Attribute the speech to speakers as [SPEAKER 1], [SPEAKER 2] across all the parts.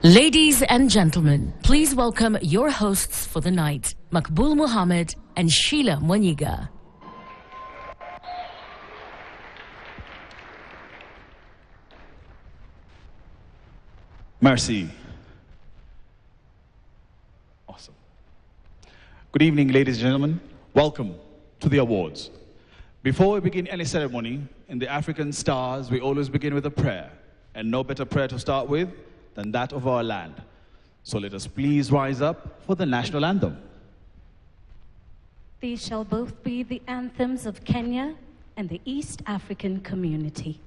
[SPEAKER 1] Ladies and gentlemen, please welcome your hosts for the night, Makbul Muhammad and Sheila Mwanyiga.
[SPEAKER 2] Merci. Awesome. Good evening, ladies and gentlemen. Welcome to the awards. Before we begin any ceremony, in the African stars, we always begin with a prayer. And no better prayer to start with than that of our land. So let us please rise up for the national anthem.
[SPEAKER 3] These shall both be the anthems of Kenya and the East African community.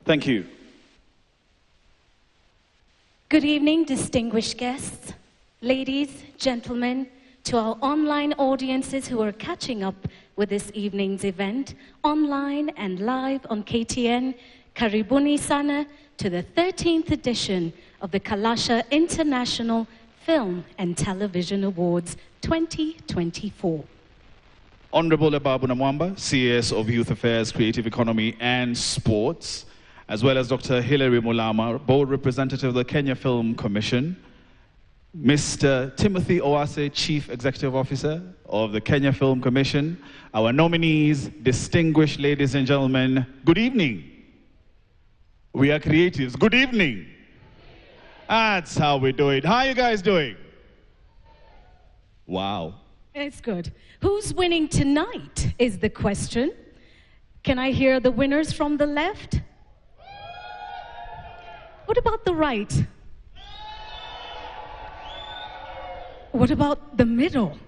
[SPEAKER 2] Thank you.
[SPEAKER 3] Good evening, distinguished guests, ladies, gentlemen, to our online audiences who are catching up with this evening's event, online and live on KTN, Karibuni Sana to the 13th edition of the Kalasha International Film and Television Awards 2024.
[SPEAKER 2] Honorable Ababu Namwamba, CS of Youth Affairs, Creative Economy and Sports, as well as Dr. Hilary Mulama, Board Representative of the Kenya Film Commission, Mr. Timothy Owase, Chief Executive Officer of the Kenya Film Commission, our nominees, distinguished ladies and gentlemen, good evening. We are creatives. Good evening. That's how we do it. How are you guys doing? Wow.
[SPEAKER 3] It's good. Who's winning tonight is the question. Can I hear the winners from the left? What about the right? What about the middle?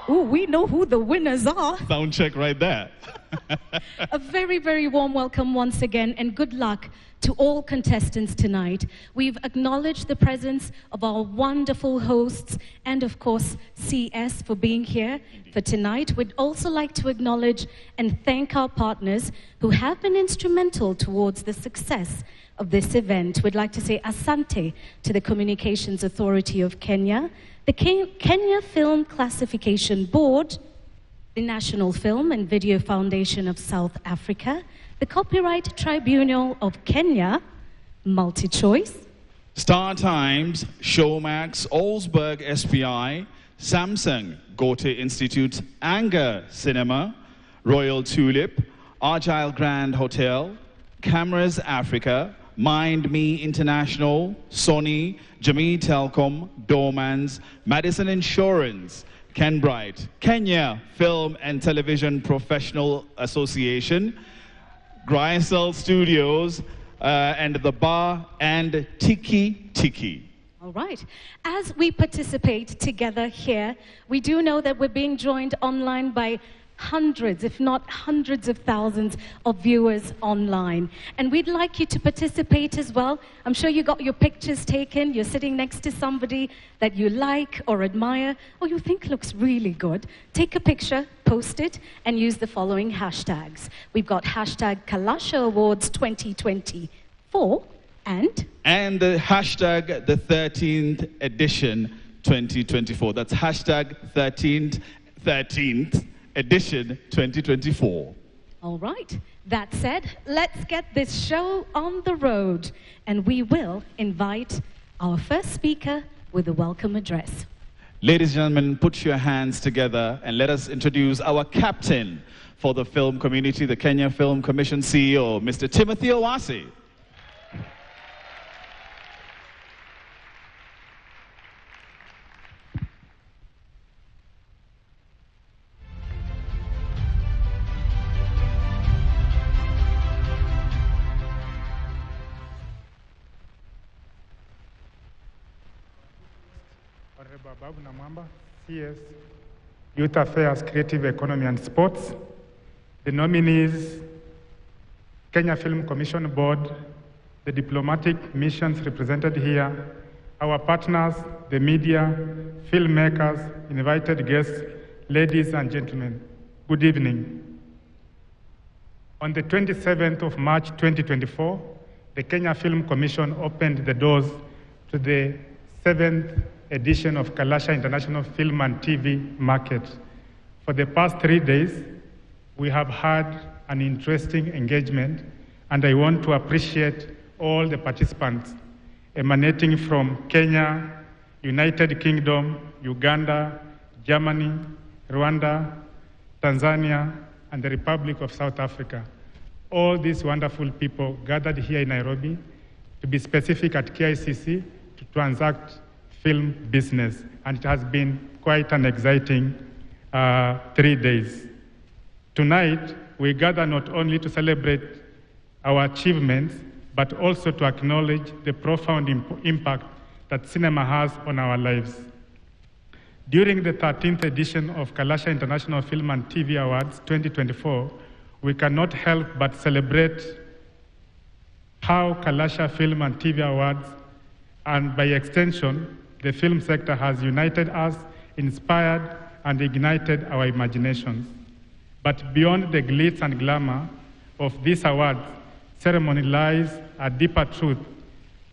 [SPEAKER 3] Oh, we know who the winners are.
[SPEAKER 2] Sound check right there.
[SPEAKER 3] A very, very warm welcome once again and good luck to all contestants tonight. We've acknowledged the presence of our wonderful hosts and of course CS for being here for tonight. We'd also like to acknowledge and thank our partners who have been instrumental towards the success of this event. We'd like to say asante to the Communications Authority of Kenya, the Kenya Film Classification Board, the National Film and Video Foundation of South Africa, the Copyright Tribunal of Kenya, MultiChoice,
[SPEAKER 2] Star Times, Showmax, Olsberg SPI, Samsung, Goethe Institute, Anger Cinema, Royal Tulip, Argyle Grand Hotel, Cameras Africa, Mind Me International, Sony, Jamii Telcom, Dormans, Madison Insurance, Ken Bright, Kenya Film and Television Professional Association, Grisel Studios, and The Bar and Tiki Tiki.
[SPEAKER 3] All right. As we participate together here, we do know that we're being joined online by hundreds, if not hundreds of thousands of viewers online. And we'd like you to participate as well. I'm sure you got your pictures taken. You're sitting next to somebody that you like or admire or you think looks really good. Take a picture, post it, and use the following hashtags. We've got hashtag Kalasha Awards 2024 and
[SPEAKER 2] the hashtag the 13th edition 2024. That's hashtag 13th edition 2024.
[SPEAKER 3] All right. That said, let's get this show on the road. And we will invite our first speaker with a welcome address.
[SPEAKER 2] Ladies and gentlemen, put your hands together and let us introduce our captain for the film community, the Kenya Film Commission CEO, Mr. Timothy Owasi.
[SPEAKER 4] Babu Namwamba, CS, Youth Affairs, Creative Economy and Sports, the nominees, Kenya Film Commission Board, the diplomatic missions represented here, our partners, the media, filmmakers, invited guests, ladies and gentlemen, good evening. On the 27th of March 2024, the Kenya Film Commission opened the doors to the 7th edition of Kalasha International Film and TV Market. For the past 3 days, we have had an interesting engagement, and I want to appreciate all the participants emanating from Kenya, United Kingdom, Uganda, Germany, Rwanda, Tanzania, and the Republic of South Africa. All these wonderful people gathered here in Nairobi, to be specific at KICC, to transact film business, and it has been quite an exciting 3 days. Tonight, we gather not only to celebrate our achievements, but also to acknowledge the profound impact that cinema has on our lives. During the 13th edition of Kalasha International Film and TV Awards 2024, we cannot help but celebrate how Kalasha Film and TV Awards, and by extension, the film sector has united us, inspired, and ignited our imaginations. But beyond the glitz and glamour of this awards ceremony lies a deeper truth.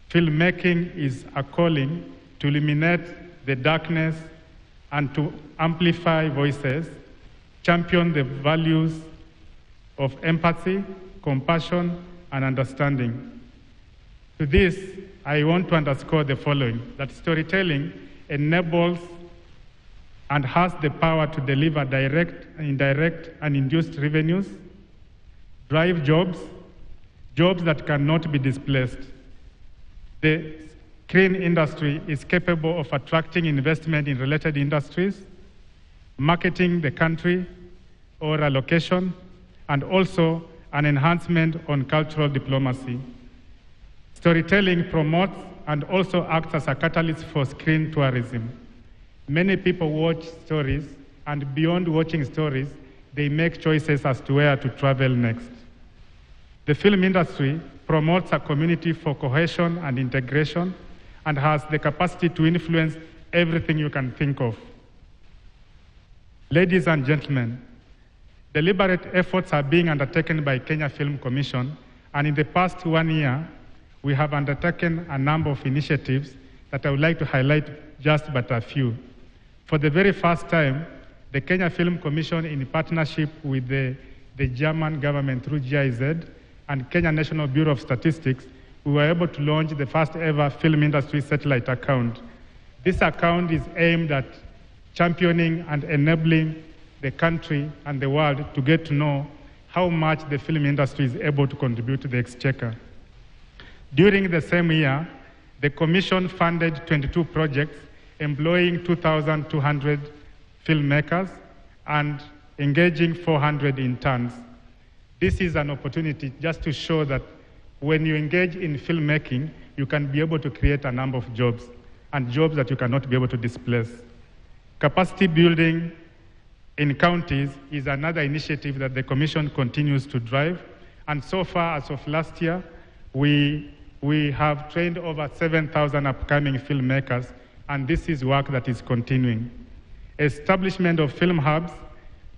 [SPEAKER 4] Filmmaking is a calling to illuminate the darkness and to amplify voices, champion the values of empathy, compassion, and understanding. To this, I want to underscore the following, that storytelling enables and has the power to deliver direct, indirect, and induced revenues, drive jobs that cannot be displaced. The screen industry is capable of attracting investment in related industries, marketing the country or a location, and also an enhancement on cultural diplomacy. Storytelling promotes and also acts as a catalyst for screen tourism. Many people watch stories, and beyond watching stories, they make choices as to where to travel next. The film industry promotes a community for cohesion and integration and has the capacity to influence everything you can think of. Ladies and gentlemen, deliberate efforts are being undertaken by Kenya Film Commission, and in the past 1 year, we have undertaken a number of initiatives that I would like to highlight just but a few. For the very first time, the Kenya Film Commission, in partnership with the German government through GIZ and Kenya National Bureau of Statistics, we were able to launch the first ever film industry satellite account. This account is aimed at championing and enabling the country and the world to get to know how much the film industry is able to contribute to the exchequer. During the same year, the Commission funded 22 projects employing 2,200 filmmakers and engaging 400 interns. This is an opportunity just to show that when you engage in filmmaking, you can be able to create a number of jobs, and jobs that you cannot be able to displace. Capacity building in counties is another initiative that the Commission continues to drive. And so far, as of last year, we have trained over 7,000 upcoming filmmakers, and this is work that is continuing. Establishment of film hubs.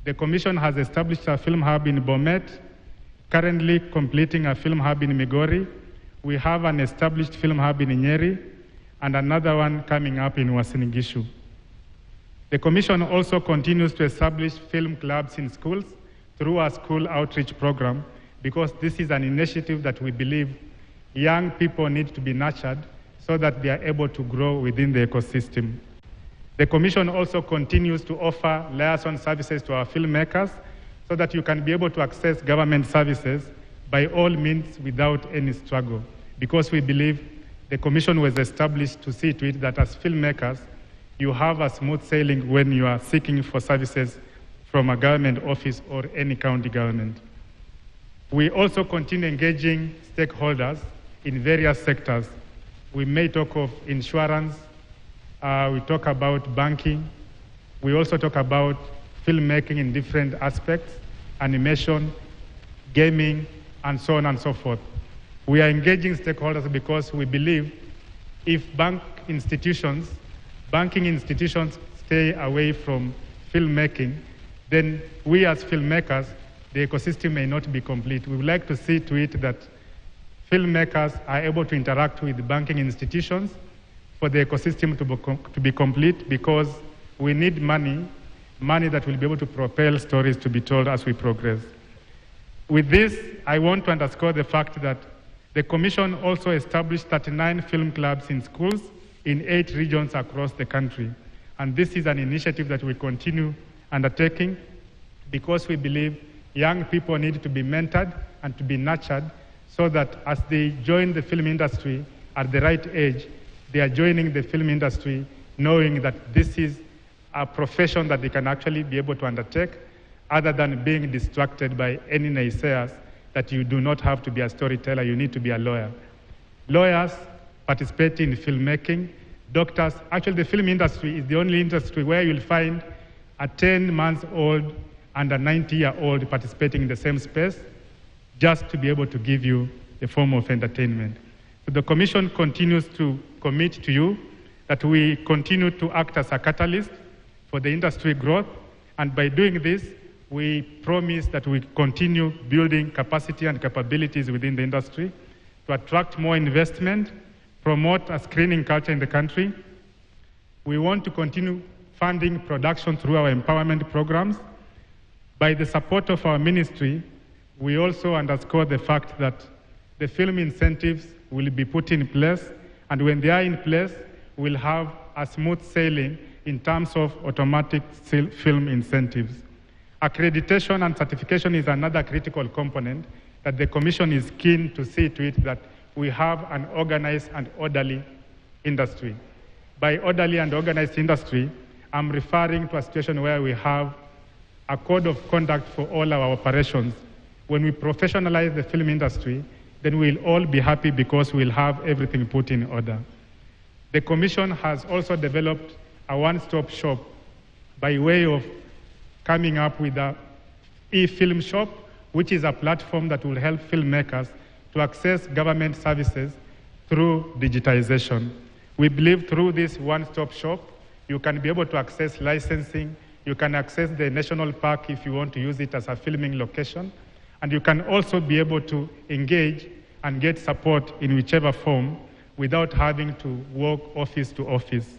[SPEAKER 4] The Commission has established a film hub in Bomet, currently completing a film hub in Migori. We have an established film hub in Nyeri, and another one coming up in Uasin Gishu. The Commission also continues to establish film clubs in schools through our school outreach program, because this is an initiative that we believe young people need to be nurtured so that they are able to grow within the ecosystem. The Commission also continues to offer liaison services to our filmmakers so that you can be able to access government services by all means without any struggle, because we believe the Commission was established to see to it that as filmmakers, you have a smooth sailing when you are seeking for services from a government office or any county government. We also continue engaging stakeholders in various sectors. We may talk of insurance, we talk about banking, we also talk about filmmaking in different aspects, animation, gaming, and so on and so forth. We are engaging stakeholders because we believe if banking institutions stay away from filmmaking, then we as filmmakers, the ecosystem may not be complete. We would like to see to it that filmmakers are able to interact with banking institutions for the ecosystem to be complete, because we need money that will be able to propel stories to be told as we progress. With this, I want to underscore the fact that the Commission also established 39 film clubs in schools in 8 regions across the country. And this is an initiative that we continue undertaking because we believe young people need to be mentored and to be nurtured so that as they join the film industry at the right age, they are joining the film industry knowing that this is a profession that they can actually be able to undertake, other than being distracted by any naysayers that you do not have to be a storyteller, you need to be a lawyer. Lawyers participate in filmmaking. Doctors, actually the film industry is the only industry where you'll find a 10-month-old and a 90-year-old participating in the same space just to be able to give you a form of entertainment. So the Commission continues to commit to you that we continue to act as a catalyst for the industry growth, and by doing this, we promise that we continue building capacity and capabilities within the industry to attract more investment, promote a screening culture in the country. We want to continue funding production through our empowerment programs. By the support of our ministry, we also underscore the fact that the film incentives will be put in place, and when they are in place, we'll have a smooth sailing in terms of automatic film incentives. Accreditation and certification is another critical component that the Commission is keen to see to it that we have an organized and orderly industry. By orderly and organized industry, I'm referring to a situation where we have a code of conduct for all our operations. When we professionalize the film industry, then we'll all be happy because we'll have everything put in order. The Commission has also developed a one-stop shop by way of coming up with an e-film shop, which is a platform that will help filmmakers to access government services through digitization. We believe through this one-stop shop, you can be able to access licensing, you can access the national park if you want to use it as a filming location, and you can also be able to engage and get support in whichever form without having to walk office to office.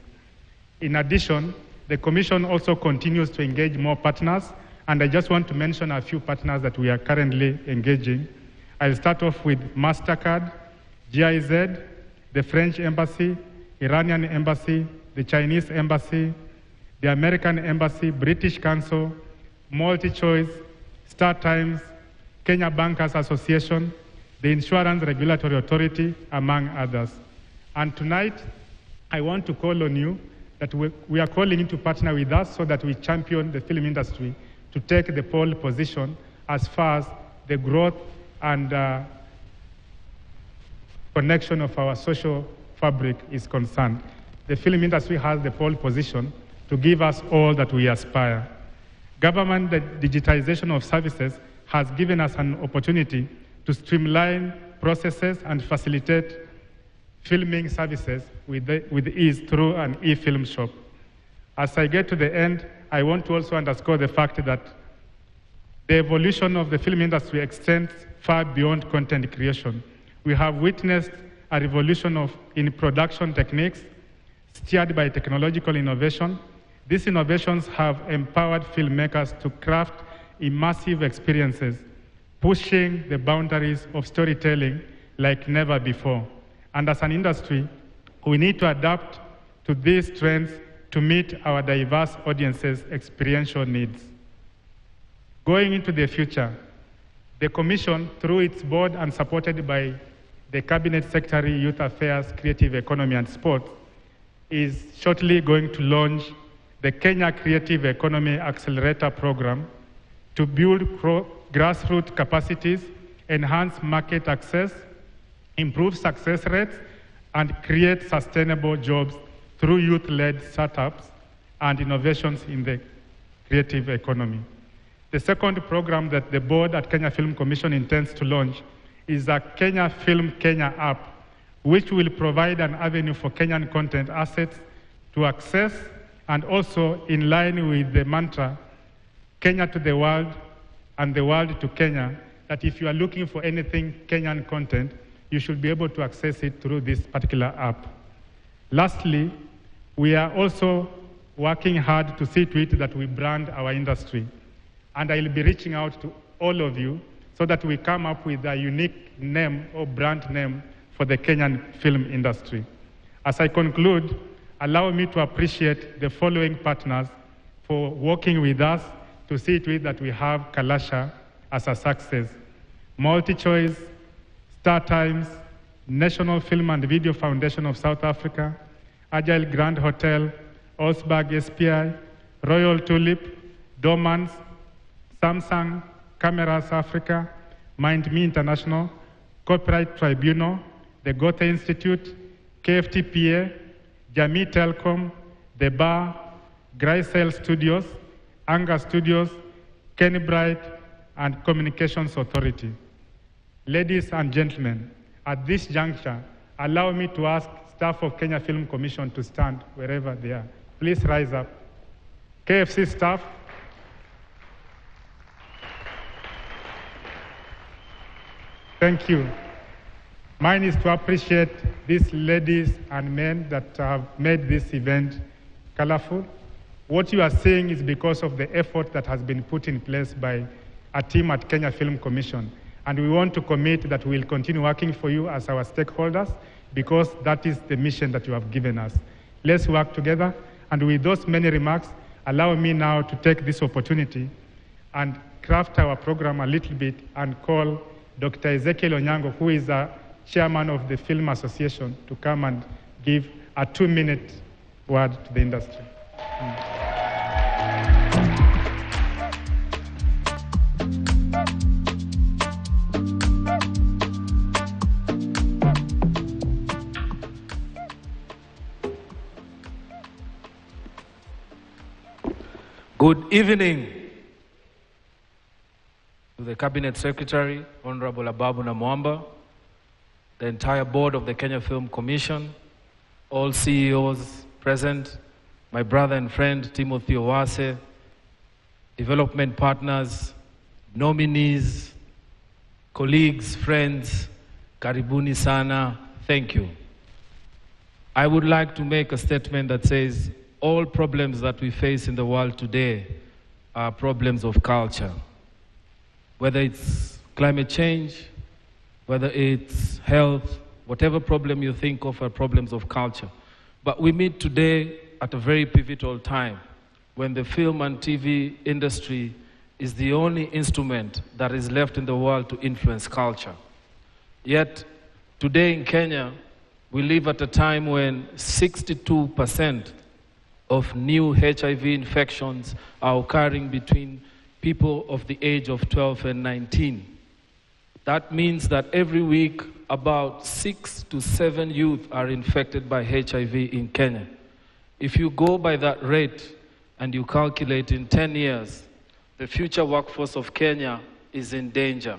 [SPEAKER 4] In addition, the Commission also continues to engage more partners, and I just want to mention a few partners that we are currently engaging. I'll start off with MasterCard, GIZ, the French Embassy, Iranian Embassy, the Chinese Embassy, the American Embassy, British Council, MultiChoice, StarTimes, Kenya Bankers Association, the Insurance Regulatory Authority, among others. And tonight, I want to call on you that we are calling you to partner with us so that we champion the film industry to take the pole position as far as the growth and connection of our social fabric is concerned. The film industry has the pole position to give us all that we aspire. Government digitization of services has given us an opportunity to streamline processes and facilitate filming services with ease through an e-film shop. As I get to the end, I want to also underscore the fact that the evolution of the film industry extends far beyond content creation. We have witnessed a revolution in production techniques steered by technological innovation. These innovations have empowered filmmakers to craft immersive experiences, pushing the boundaries of storytelling like never before. And as an industry, we need to adapt to these trends to meet our diverse audiences' experiential needs. Going into the future, the Commission, through its board and supported by the Cabinet Secretary, Youth Affairs, Creative Economy and Sport, is shortly going to launch the Kenya Creative Economy Accelerator Program to build grassroots capacities, enhance market access, improve success rates, and create sustainable jobs through youth-led startups and innovations in the creative economy. The second program that the board at Kenya Film Commission intends to launch is a Kenya Film Kenya app, which will provide an avenue for Kenyan content assets to access, and also in line with the mantra, Kenya to the world and the world to Kenya, that if you are looking for anything Kenyan content, you should be able to access it through this particular app. Lastly, we are also working hard to see to it that we brand our industry. And I'll be reaching out to all of you so that we come up with a unique name or brand name for the Kenyan film industry. As I conclude, allow me to appreciate the following partners for working with us to see to it that we have Kalasha as a success. MultiChoice, StarTimes, National Film and Video Foundation of South Africa, Agile Grand Hotel, Osberg SPI, Royal Tulip, Dormans, Samsung, Cameras Africa, Mind Me International, Copyright Tribunal, the Goethe Institute, KFTPA, Jamii Telcom, The Bar, Grisel Studios, Anga Studios, Kenny Bright, and Communications Authority. Ladies and gentlemen, at this juncture, allow me to ask staff of Kenya Film Commission to stand wherever they are. Please rise up. KFC staff. Thank you. Mine is to appreciate these ladies and men that have made this event colorful. What you are seeing is because of the effort that has been put in place by a team at Kenya Film Commission. And we want to commit that we will continue working for you as our stakeholders, because that is the mission that you have given us. Let's work together. And with those many remarks, allow me now to take this opportunity and craft our program a little bit and call Dr. Ezekiel Onyango, who is a chairman of the Film Association, to come and give a 2-minute word to the industry.
[SPEAKER 5] Good evening to the Cabinet Secretary, Honorable Ababu Namwamba, the entire board of the Kenya Film Commission, all CEOs present, my brother and friend Timothy Owase, development partners, nominees, colleagues, friends, karibuni sana, thank you. I would like to make a statement that says all problems that we face in the world today are problems of culture. Whether it's climate change, whether it's health, whatever problem you think of are problems of culture. But we meet today at a very pivotal time when the film and TV industry is the only instrument that is left in the world to influence culture. Yet, today in Kenya, we live at a time when 62% of new HIV infections are occurring between people of the age of 12 and 19. That means that every week, about 6 to 7 youth are infected by HIV in Kenya. If you go by that rate and you calculate in 10 years, The future workforce of Kenya is in danger.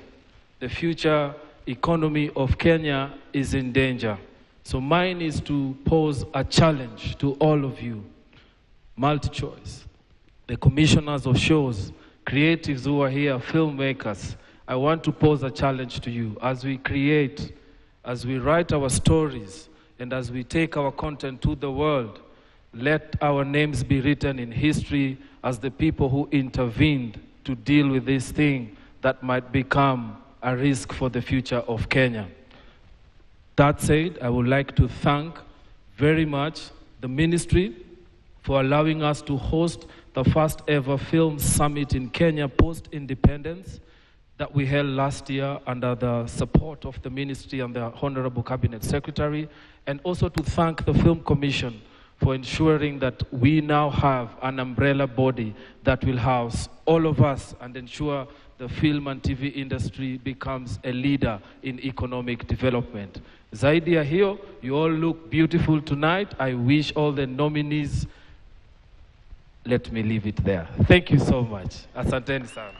[SPEAKER 5] The future economy of Kenya is in danger. So mine is to pose a challenge to all of you, multi-choice, the commissioners of shows, creatives who are here, filmmakers. I want to pose a challenge to you as we create, as we write our stories, and as we take our content to the world. Let our names be written in history as the people who intervened to deal with this thing that might become a risk for the future of Kenya. That said, I would like to thank very much the ministry for allowing us to host the first ever film summit in Kenya post-independence that we held last year under the support of the ministry and the Honorable Cabinet Secretary, and also to thank the Film Commission for ensuring that we now have an umbrella body that will house all of us and ensure the film and TV industry becomes a leader in economic development. Zaidi ya hiyo, you all look beautiful tonight. I wish all the nominees, let me leave it there. Thank you so much. Asanteni sana.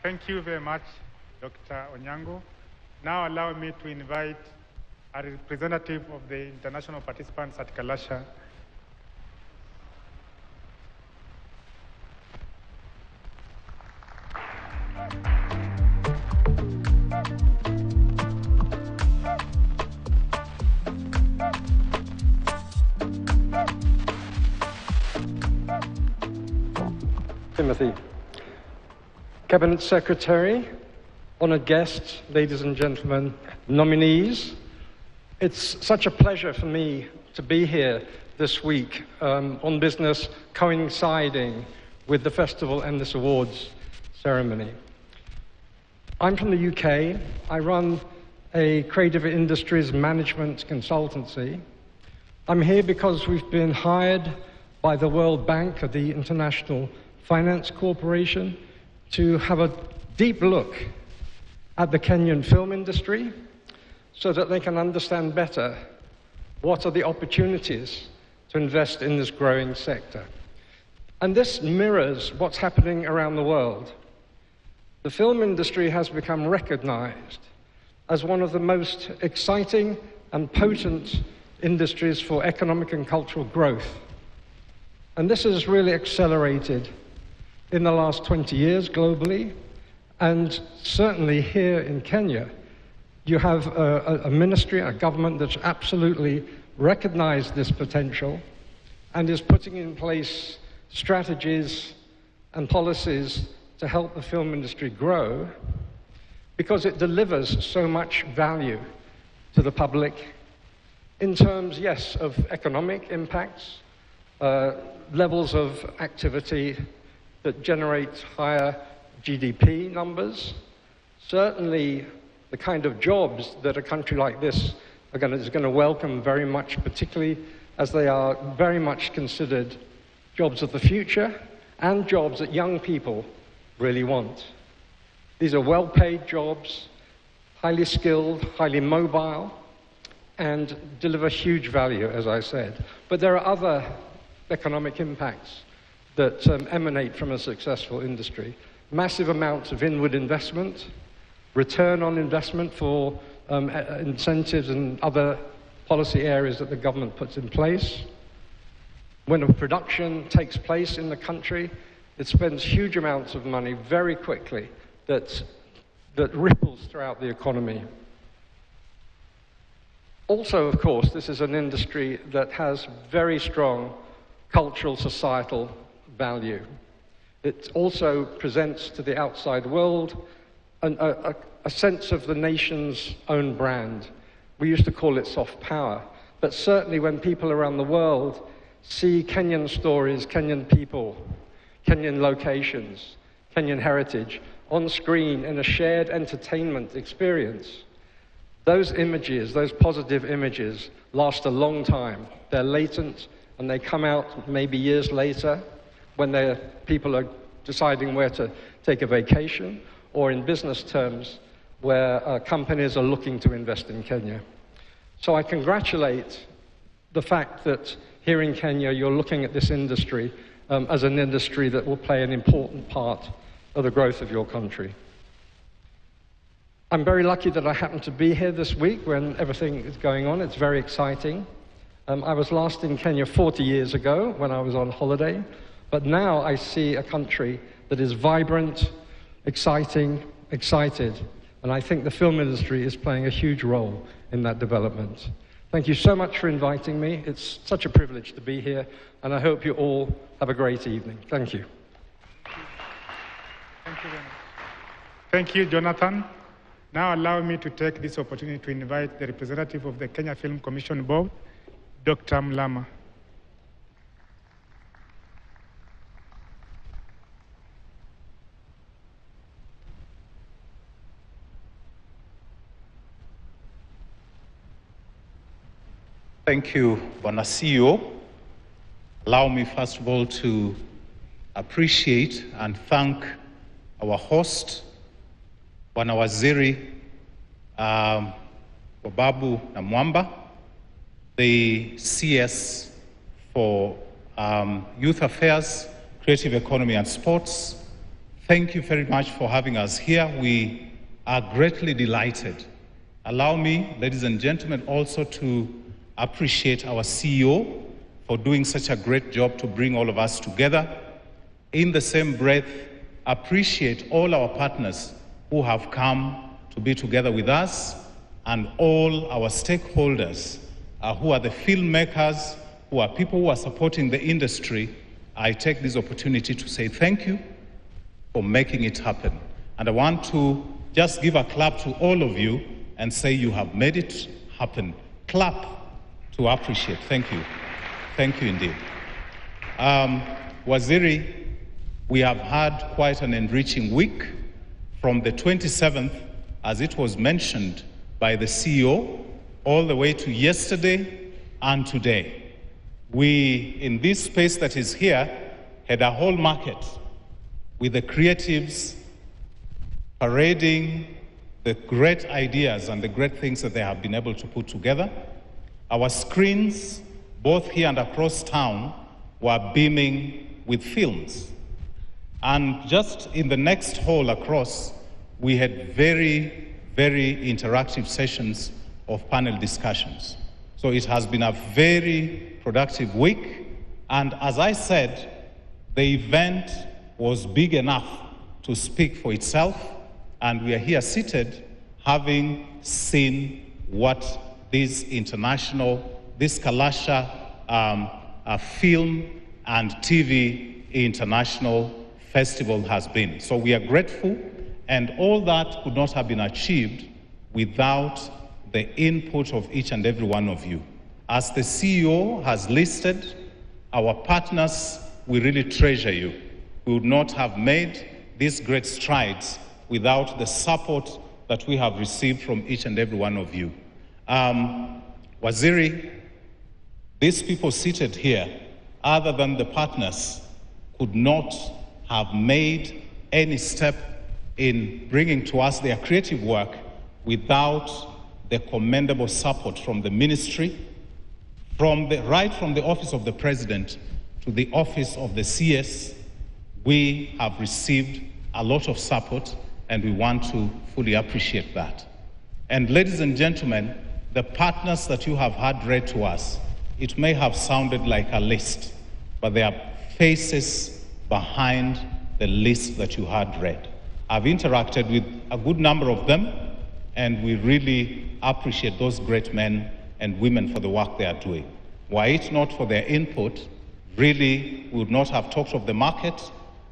[SPEAKER 4] Thank you very much, Dr. Onyango. Now allow me to invite a representative of the international participants at Kalasha.
[SPEAKER 6] Timothy. Cabinet Secretary, honored guests, ladies and gentlemen, nominees. It's such a pleasure for me to be here this week on business coinciding with the festival and this awards ceremony. I'm from the UK. I run a creative industries management consultancy. I'm here because we've been hired by the World Bank, or the International Finance Corporation, to have a deep look at the Kenyan film industry so that they can understand better what are the opportunities to invest in this growing sector. And this mirrors what's happening around the world. The film industry has become recognized as one of the most exciting and potent industries for economic and cultural growth. And this has really accelerated in the last 20 years globally, and certainly here in Kenya, you have a ministry, a government that's absolutely recognized this potential and is putting in place strategies and policies to help the film industry grow because it delivers so much value to the public in terms, yes, of economic impacts, levels of activity that generate higher GDP numbers. Certainly, the kind of jobs that a country like this is going to welcome very much, particularly as they are very much considered jobs of the future and jobs that young people really want. These are well-paid jobs, highly skilled, highly mobile, and deliver huge value, as I said. But there are other economic impacts that emanate from a successful industry. Massive amounts of inward investment, return on investment for incentives and other policy areas that the government puts in place. When a production takes place in the country, it spends huge amounts of money very quickly that ripples throughout the economy. Also, of course, this is an industry that has very strong cultural, societal value. It also presents to the outside world a sense of the nation's own brand. We used to call it soft power, but certainly when people around the world see Kenyan stories, Kenyan people, Kenyan locations, Kenyan heritage on screen in a shared entertainment experience, those images, those positive images, last a long time. They're latent and they come out maybe years later when people are deciding where to take a vacation, or in business terms, where companies are looking to invest in Kenya. So I congratulate the fact that here in Kenya, you're looking at this industry as an industry that will play an important part of the growth of your country. I'm very lucky that I happen to be here this week when everything is going on. It's very exciting. I was last in Kenya 40 years ago when I was on holiday, but now I see a country that is vibrant, exciting, excited, and I think the film industry is playing a huge role in that development. Thank you so much for inviting me. It's such a privilege to be here, and I hope you all have a great evening. Thank you.
[SPEAKER 4] Thank you very much. Thank you, Jonathan. Now allow me to take this opportunity to invite the representative of the Kenya Film Commission Board, Dr. Mlama.
[SPEAKER 7] Thank you, Bwana CEO. Allow me, first of all, to appreciate and thank our host, Bwana Waziri Babu Namwamba, the CS for Youth Affairs, Creative Economy and Sports. Thank you very much for having us here. We are greatly delighted. Allow me, ladies and gentlemen, also to appreciate our CEO for doing such a great job to bring all of us together. In the same breath, appreciate all our partners who have come to be together with us, and all our stakeholders who are the filmmakers, who are people who are supporting the industry. I take this opportunity to say thank you for making it happen. And I want to just give a clap to all of you and say you have made it happen. Clap to appreciate. Thank you. Thank you indeed. Waziri, we have had quite an enriching week from the 27th, as it was mentioned by the CEO, all the way to yesterday and today. We, in this space that is here, had a whole market with the creatives parading the great ideas and the great things that they have been able to put together. Our screens, both here and across town, were beaming with films. And just in the next hall across, we had very, very interactive sessions of panel discussions. So it has been a very productive week. And as I said, the event was big enough to speak for itself. And we are here seated, having seen what this Kalasha Film and TV International Festival has been. So we are grateful, and all that could not have been achieved without the input of each and every one of you. As the CEO has listed, our partners, we really treasure you. We would not have made these great strides without the support that we have received from each and every one of you. Waziri, these people seated here, other than the partners, could not have made any step in bringing to us their creative work without the commendable support from the ministry, right from the office of the president to the office of the CS. We have received a lot of support, and we want to fully appreciate that. And ladies and gentlemen, the partners that you have had read to us, it may have sounded like a list, but there are faces behind the list that you had read. I've interacted with a good number of them, and we really appreciate those great men and women for the work they are doing. Were it not for their input, really, we would not have talked of the market,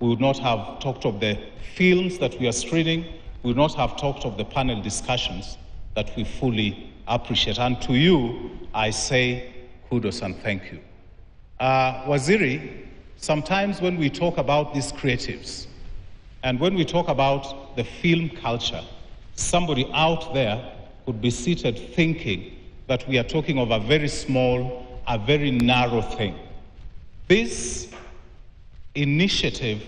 [SPEAKER 7] we would not have talked of the films that we are screening, we would not have talked of the panel discussions that we fully appreciate. And to you, I say kudos and thank you. Waziri, sometimes when we talk about these creatives, and when we talk about the film culture, somebody out there could be seated thinking that we are talking of a very small, a very narrow thing. This initiative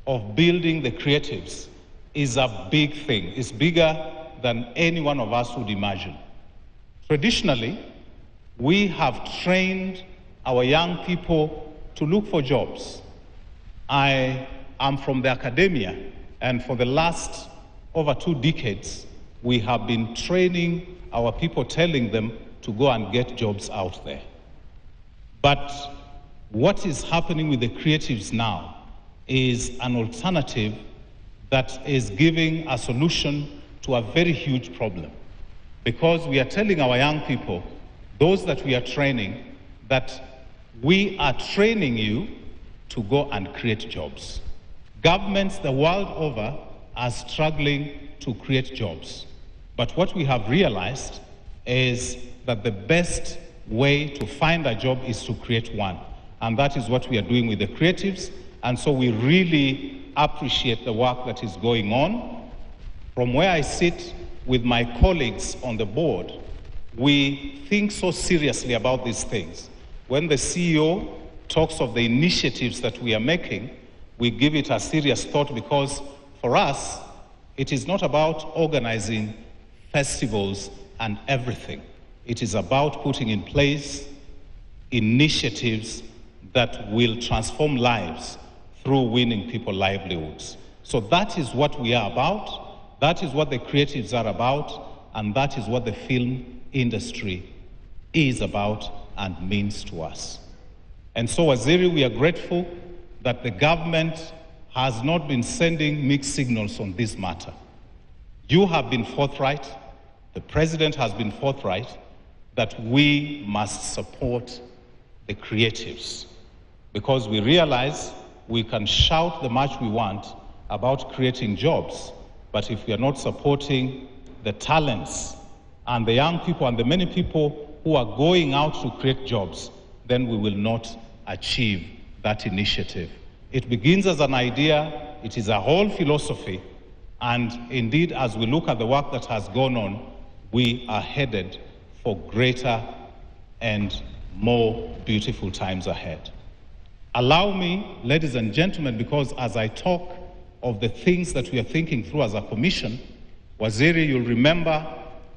[SPEAKER 7] of building the creatives is a big thing. It's bigger than any one of us would imagine. Traditionally, we have trained our young people to look for jobs. I am from the academia, and for the last over 2 decades, we have been training our people, telling them to go and get jobs out there. But what is happening with the creatives now is an alternative that is giving a solution to a very huge problem. Because we are telling our young people, those that we are training, that we are training you to go and create jobs. Governments the world over are struggling to create jobs. But what we have realized is that the best way to find a job is to create one. And that is what we are doing with the creatives. And so we really appreciate the work that is going on. From where I sit with my colleagues on the board, we think so seriously about these things. When the CEO talks of the initiatives that we are making, we give it a serious thought, because for us, it is not about organizing festivals and everything. It is about putting in place initiatives that will transform lives through winning people livelihoods. So that is what we are about, that is what the creatives are about, and that is what the film industry is about and means to us. And so, Waziri, we are grateful that the government has not been sending mixed signals on this matter. You have been forthright, the President has been forthright, that we must support the creatives, because we realize we can shout the much we want about creating jobs, but if we are not supporting the talents and the young people and the many people who are going out to create jobs, then we will not achieve that initiative. It begins as an idea, it is a whole philosophy, and indeed, as we look at the work that has gone on, we are headed for greater and more beautiful times ahead. Allow me, ladies and gentlemen, because as I talk of the things that we are thinking through as a commission, Waziri, you'll remember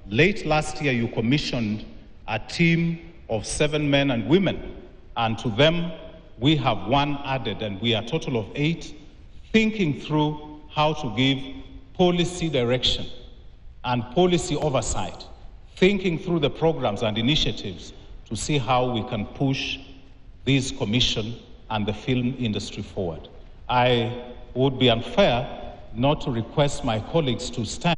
[SPEAKER 7] late last year you commissioned a team of 7 men and women, and to them we have 1 added, and we are a total of 8, thinking through how to give policy direction and policy oversight, thinking through the programs and initiatives to see how we can push this commission and the film industry forward. I would be unfair not to request my colleagues to stand.